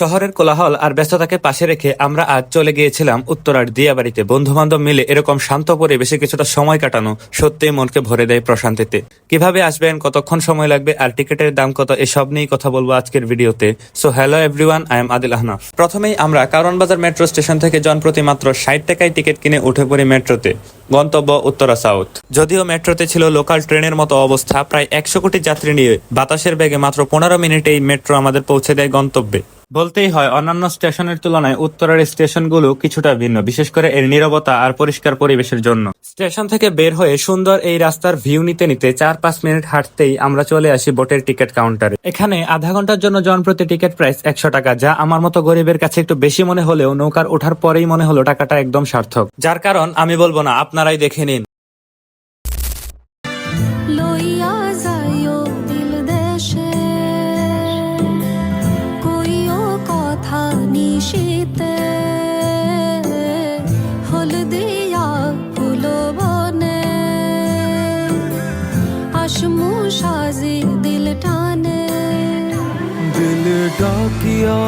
শহরের কোলাহল আর ব্যস্ততাকে পাশে রেখে আমরা আজ চলে গিয়েছিলাম উত্তরার দিয়াবাড়িতে। বন্ধু বান্ধব মিলে এরকম শান্ত পরিবেশে কিছুটা সময় কাটানো সত্যিই মনকে ভরে দেয় প্রশান্তিতে। কিভাবে আসবেন, কতক্ষণ সময় লাগবে আর টিকিটের দাম কত, এসব নিয়েই কথা বলবো আজকের ভিডিওতে। So hello everyone, I am Adil Ahnaf. প্রথমেই আমরা কারণ বাজার মেট্রো স্টেশন থেকে জনপ্রতি মাত্র 60 টাকায় টিকিট কিনে উঠে পড়ি মেট্রোতে। গন্তব্য উত্তরা সাউথ। যদিও মেট্রোতে ছিল লোকাল ট্রেনের মতো অবস্থা, প্রায় 100 কোটি যাত্রী নিয়ে বাতাসের বেগে মাত্র 15 মিনিটেই মেট্রো আমাদের পৌঁছে দেয় গন্তব্যে। বলতেই হয় অন্যান্য স্টেশনের তুলনায় উত্তরার স্টেশনগুলো কিছুটা ভিন্ন, বিশেষ করে এর নীরবতা আর পরিষ্কার পরিবেশের জন্য। স্টেশন থেকে বের হয়ে সুন্দর এই রাস্তার ভিউ নিতে নিতে 4-5 মিনিট হাঁটতেই আমরা চলে আসি বোটের টিকিট কাউন্টারে। এখানে আধা ঘন্টার জন্য জনপ্রতি টিকিট প্রাইস 100 টাকা, যা আমার মতো গরিবের কাছে একটু বেশি মনে হলেও নৌকার ওঠার পরেই মনে হলো টাকাটা একদম সার্থক। যার কারণ আমি বলবো না, আপনারাই দেখে নিন। লইয়া যাইও দিল দেশে, কইও কথা নিশিতে, হলদিয়া ফুল বনে, আসমু সাজি দিল টানে, দিল ডাকিয়া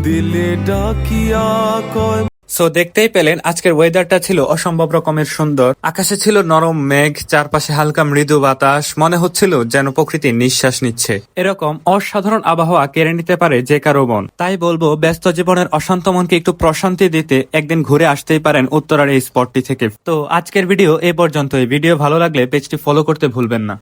দিলে ডাকিয়া কয়। সো দেখতেই পেলেন আজকের ওয়েদারটা ছিল অসম্ভব রকমের সুন্দর। আকাশে ছিল নরম মেঘ, চারপাশে হালকা মৃদু বাতাস, মনে হচ্ছিল যেন প্রকৃতি নিঃশ্বাস নিচ্ছে। এরকম অসাধারণ আবহাওয়া কেড়ে নিতে পারে যে কারো মন। তাই বলবো, ব্যস্ত জীবনের অশান্ত মনকে একটু প্রশান্তি দিতে একদিন ঘুরে আসতেই পারেন উত্তরার এই স্পটটি থেকে। তো আজকের ভিডিও এই পর্যন্তই। ভিডিও ভালো লাগলে পেজটি ফলো করতে ভুলবেন না।